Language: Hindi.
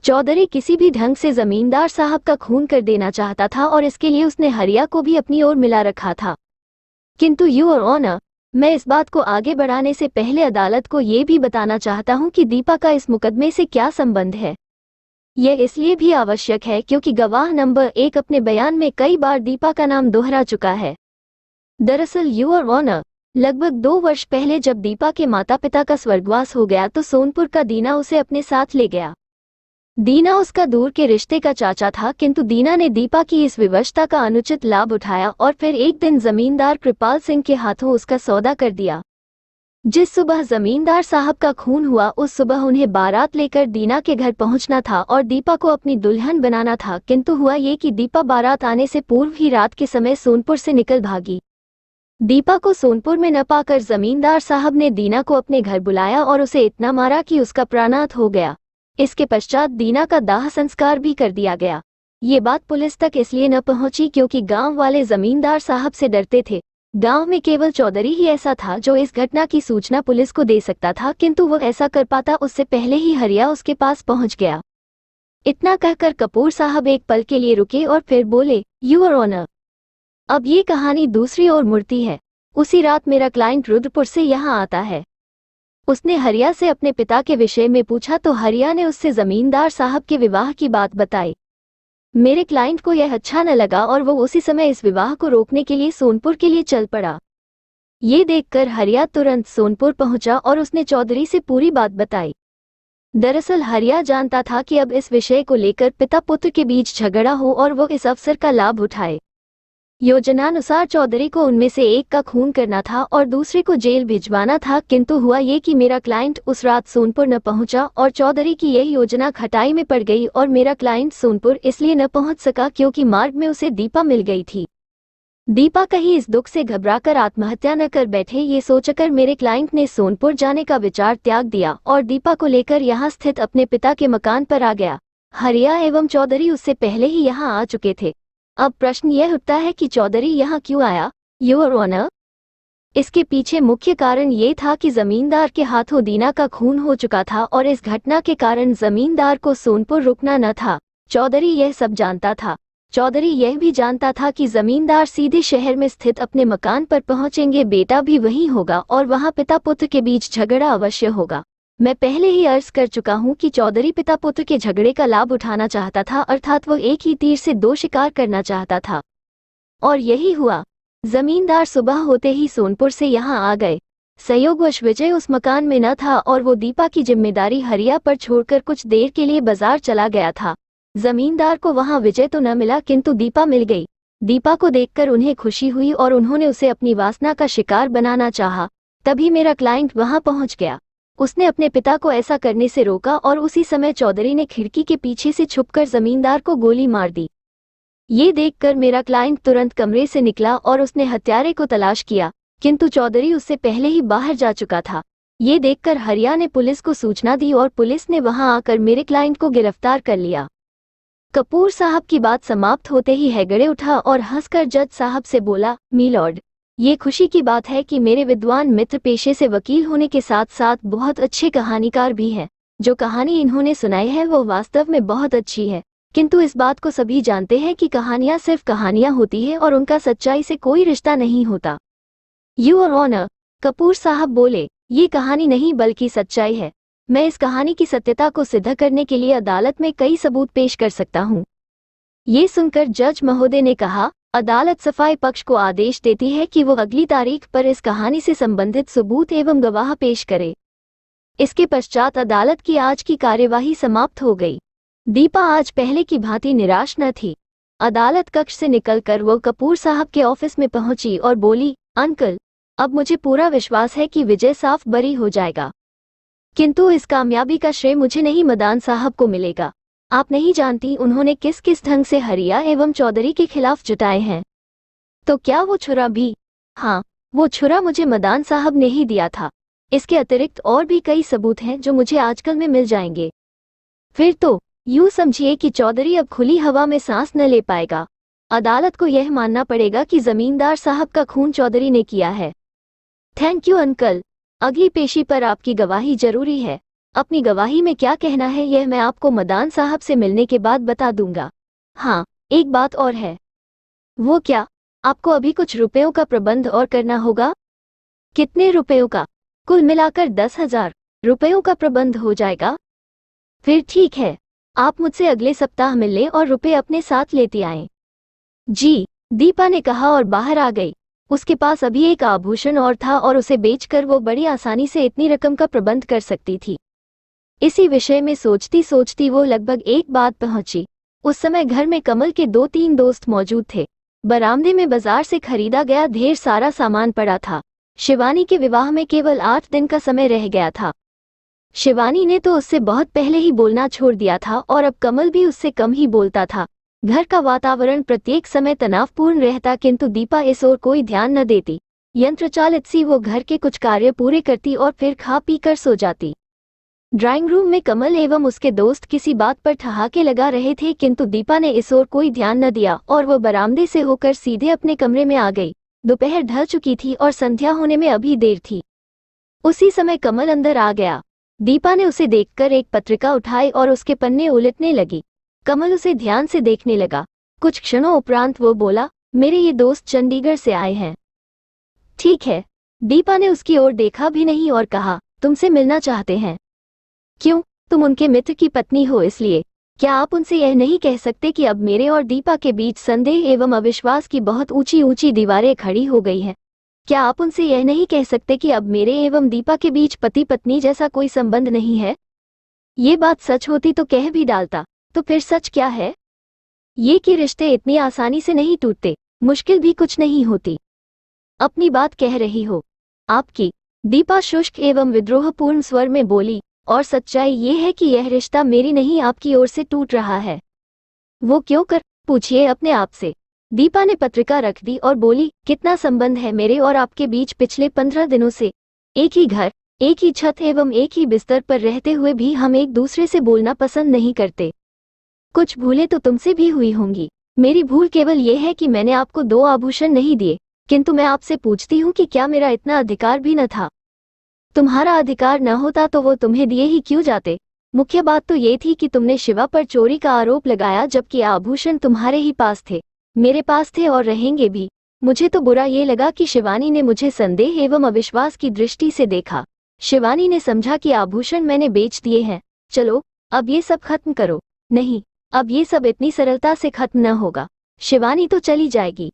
चौधरी किसी भी ढंग से जमींदार साहब का खून कर देना चाहता था और इसके लिए उसने हरिया को भी अपनी ओर मिला रखा था। किंतु योर ऑनर, मैं इस बात को आगे बढ़ाने से पहले अदालत को ये भी बताना चाहता हूं कि दीपा का इस मुकदमे से क्या संबंध है। यह इसलिए भी आवश्यक है क्योंकि गवाह नंबर 1 अपने बयान में कई बार दीपा का नाम दोहरा चुका है। दरअसल योर ऑनर, लगभग 2 वर्ष पहले जब दीपा के माता पिता का स्वर्गवास हो गया तो सोनपुर का दीना उसे अपने साथ ले गया। दीना उसका दूर के रिश्ते का चाचा था, किंतु दीना ने दीपा की इस विवशता का अनुचित लाभ उठाया और फिर एक दिन जमींदार कृपाल सिंह के हाथों उसका सौदा कर दिया। जिस सुबह जमींदार साहब का खून हुआ उस सुबह उन्हें बारात लेकर दीना के घर पहुंचना था और दीपा को अपनी दुल्हन बनाना था, किंतु हुआ ये कि दीपा बारात आने से पूर्व ही रात के समय सोनपुर से निकल भागी। दीपा को सोनपुर में न पाकर जमींदार साहब ने दीना को अपने घर बुलाया और उसे इतना मारा कि उसका प्राणांत हो गया। इसके पश्चात दीना का दाह संस्कार भी कर दिया गया। ये बात पुलिस तक इसलिए न पहुंची क्योंकि गांव वाले जमींदार साहब से डरते थे। गांव में केवल चौधरी ही ऐसा था जो इस घटना की सूचना पुलिस को दे सकता था, किंतु वो ऐसा कर पाता उससे पहले ही हरिया उसके पास पहुंच गया। इतना कहकर कपूर साहब एक पल के लिए रुके और फिर बोले, योर ऑनर, अब ये कहानी दूसरी ओर मुड़ती है। उसी रात मेरा क्लाइंट रुद्रपुर से यहाँ आता है। उसने हरिया से अपने पिता के विषय में पूछा तो हरिया ने उससे जमींदार साहब के विवाह की बात बताई। मेरे क्लाइंट को यह अच्छा न लगा और वो उसी समय इस विवाह को रोकने के लिए सोनपुर के लिए चल पड़ा। ये देखकर हरिया तुरंत सोनपुर पहुंचा और उसने चौधरी से पूरी बात बताई। दरअसल हरिया जानता था कि अब इस विषय को लेकर पिता पुत्र के बीच झगड़ा हो और वो इस अवसर का लाभ उठाए। योजनानुसार चौधरी को उनमें से एक का खून करना था और दूसरे को जेल भिजवाना था, किंतु हुआ ये कि मेरा क्लाइंट उस रात सोनपुर न पहुंचा और चौधरी की यह योजना खटाई में पड़ गई और मेरा क्लाइंट सोनपुर इसलिए न पहुंच सका क्योंकि मार्ग में उसे दीपा मिल गई थी। दीपा कहीं इस दुख से घबराकर आत्महत्या न कर बैठे, ये सोचकर मेरे क्लाइंट ने सोनपुर जाने का विचार त्याग दिया और दीपा को लेकर यहाँ स्थित अपने पिता के मकान पर आ गया। हरिया एवं चौधरी उससे पहले ही यहाँ आ चुके थे। अब प्रश्न यह उठता है कि चौधरी यहाँ क्यों आया, योर ऑनर? इसके पीछे मुख्य कारण ये था कि जमींदार के हाथों दीना का खून हो चुका था और इस घटना के कारण जमींदार को सोनपुर रुकना न था। चौधरी यह सब जानता था। चौधरी यह भी जानता था कि जमींदार सीधे शहर में स्थित अपने मकान पर पहुंचेंगे, बेटा भी वहीं होगा और वहां पिता पुत्र के बीच झगड़ा अवश्य होगा। मैं पहले ही अर्ज कर चुका हूं कि चौधरी पिता पुत्र के झगड़े का लाभ उठाना चाहता था, अर्थात वो एक ही तीर से 2 शिकार करना चाहता था। और यही हुआ। जमींदार सुबह होते ही सोनपुर से यहाँ आ गए। संयोगवश विजय उस मकान में न था और वो दीपा की जिम्मेदारी हरिया पर छोड़कर कुछ देर के लिए बाजार चला गया था। जमींदार को वहां विजय तो न मिला, किंतु दीपा मिल गई। दीपा को देखकर उन्हें खुशी हुई और उन्होंने उसे अपनी वासना का शिकार बनाना चाहा। तभी मेरा क्लाइंट वहां पहुंच गया। उसने अपने पिता को ऐसा करने से रोका और उसी समय चौधरी ने खिड़की के पीछे से छुपकर जमींदार को गोली मार दी। ये देखकर मेरा क्लाइंट तुरंत कमरे से निकला और उसने हत्यारे को तलाश किया, किंतु चौधरी उससे पहले ही बाहर जा चुका था। ये देखकर हरिया ने पुलिस को सूचना दी और पुलिस ने वहां आकर मेरे क्लाइंट को गिरफ्तार कर लिया। कपूर साहब की बात समाप्त होते ही हैगड़े उठा और हंसकर जज साहब से बोला, मीलॉर्ड, ये खुशी की बात है कि मेरे विद्वान मित्र पेशे से वकील होने के साथ साथ बहुत अच्छे कहानीकार भी हैं। जो कहानी इन्होंने सुनाई है वो वास्तव में बहुत अच्छी है, किंतु इस बात को सभी जानते हैं कि कहानियां सिर्फ कहानियां होती है और उनका सच्चाई से कोई रिश्ता नहीं होता। योर ऑनर, कपूर साहब बोले, ये कहानी नहीं बल्कि सच्चाई है। मैं इस कहानी की सत्यता को सिद्ध करने के लिए अदालत में कई सबूत पेश कर सकता हूँ। ये सुनकर जज महोदय ने कहा, अदालत सफाई पक्ष को आदेश देती है कि वो अगली तारीख पर इस कहानी से संबंधित सबूत एवं गवाह पेश करे। इसके पश्चात अदालत की आज की कार्यवाही समाप्त हो गई। दीपा आज पहले की भांति निराश न थी। अदालत कक्ष से निकलकर वो कपूर साहब के ऑफिस में पहुंची और बोली, अंकल, अब मुझे पूरा विश्वास है कि विजय साफ बरी हो जाएगा, किंतु इस कामयाबी का श्रेय मुझे नहीं मदान साहब को मिलेगा। आप नहीं जानती उन्होंने किस किस ढंग से हरिया एवं चौधरी के खिलाफ जुटाए हैं। तो क्या वो छुरा भी? हाँ, वो छुरा मुझे मदान साहब ने ही दिया था। इसके अतिरिक्त और भी कई सबूत हैं जो मुझे आजकल में मिल जाएंगे। फिर तो यूं समझिए कि चौधरी अब खुली हवा में सांस न ले पाएगा। अदालत को यह मानना पड़ेगा कि जमींदार साहब का खून चौधरी ने किया है। थैंक यू अंकल, अगली पेशी पर आपकी गवाही जरूरी है। अपनी गवाही में क्या कहना है यह मैं आपको मदान साहब से मिलने के बाद बता दूंगा। हाँ, एक बात और है। वो क्या? आपको अभी कुछ रुपयों का प्रबंध और करना होगा। कितने रुपयों का? कुल मिलाकर 10,000 रुपयों का प्रबंध हो जाएगा। फिर ठीक है, आप मुझसे अगले सप्ताह मिल लें और रुपए अपने साथ लेती आएं। जी, दीपा ने कहा और बाहर आ गई। उसके पास अभी एक आभूषण और था और उसे बेचकर वो बड़ी आसानी से इतनी रकम का प्रबंध कर सकती थी। इसी विषय में सोचती सोचती वो लगभग एक बात पहुंची। उस समय घर में कमल के 2-3 दोस्त मौजूद थे। बरामदे में बाजार से खरीदा गया ढेर सारा सामान पड़ा था। शिवानी के विवाह में केवल 8 दिन का समय रह गया था। शिवानी ने तो उससे बहुत पहले ही बोलना छोड़ दिया था और अब कमल भी उससे कम ही बोलता था। घर का वातावरण प्रत्येक समय तनावपूर्ण रहता, किंतु दीपा इस ओर कोई ध्यान न देती। यंत्रचालित सी वो घर के कुछ कार्य पूरे करती और फिर खा पी कर सो जाती। ड्राइंग रूम में कमल एवं उसके दोस्त किसी बात पर ठहाके लगा रहे थे, किंतु दीपा ने इस ओर कोई ध्यान न दिया और वह बरामदे से होकर सीधे अपने कमरे में आ गई। दोपहर ढल चुकी थी और संध्या होने में अभी देर थी। उसी समय कमल अंदर आ गया। दीपा ने उसे देखकर एक पत्रिका उठाई और उसके पन्ने उलटने लगी। कमल उसे ध्यान से देखने लगा। कुछ क्षणों उपरांत वो बोला, मेरे ये दोस्त चंडीगढ़ से आए हैं। ठीक है। दीपा ने उसकी ओर देखा भी नहीं और कहा, तुमसे मिलना चाहते हैं। क्यों? तुम उनके मित्र की पत्नी हो इसलिए। क्या आप उनसे यह नहीं कह सकते कि अब मेरे और दीपा के बीच संदेह एवं अविश्वास की बहुत ऊंची ऊंची दीवारें खड़ी हो गई हैं? क्या आप उनसे यह नहीं कह सकते कि अब मेरे एवं दीपा के बीच पति पत्नी जैसा कोई संबंध नहीं है? ये बात सच होती तो कह भी डालता। तो फिर सच क्या है? ये कि रिश्ते इतनी आसानी से नहीं टूटते, मुश्किल भी कुछ नहीं होती। अपनी बात कह रही हो आपकी। दीपा शुष्क एवं विद्रोहपूर्ण स्वर में बोली, और सच्चाई ये है कि यह रिश्ता मेरी नहीं आपकी ओर से टूट रहा है। वो क्यों कर? पूछिए अपने आप से। दीपा ने पत्रिका रख दी और बोली, कितना संबंध है मेरे और आपके बीच पिछले 15 दिनों से? एक ही घर, एक ही छत एवं एक ही बिस्तर पर रहते हुए भी हम एक दूसरे से बोलना पसंद नहीं करते। कुछ भूलें तो तुमसे भी हुई होंगी। मेरी भूल केवल ये है कि मैंने आपको 2 आभूषण नहीं दिए, किंतु मैं आपसे पूछती हूँ कि क्या मेरा इतना अधिकार भी न था? तुम्हारा अधिकार न होता तो वो तुम्हें दिए ही क्यों जाते? मुख्य बात तो ये थी कि तुमने शिवा पर चोरी का आरोप लगाया, जबकि आभूषण तुम्हारे ही पास थे, मेरे पास थे और रहेंगे भी। मुझे तो बुरा ये लगा कि शिवानी ने मुझे संदेह एवं अविश्वास की दृष्टि से देखा। शिवानी ने समझा कि आभूषण मैंने बेच दिए हैं। चलो अब ये सब खत्म करो। नहीं, अब ये सब इतनी सरलता से खत्म न होगा। शिवानी तो चली जाएगी,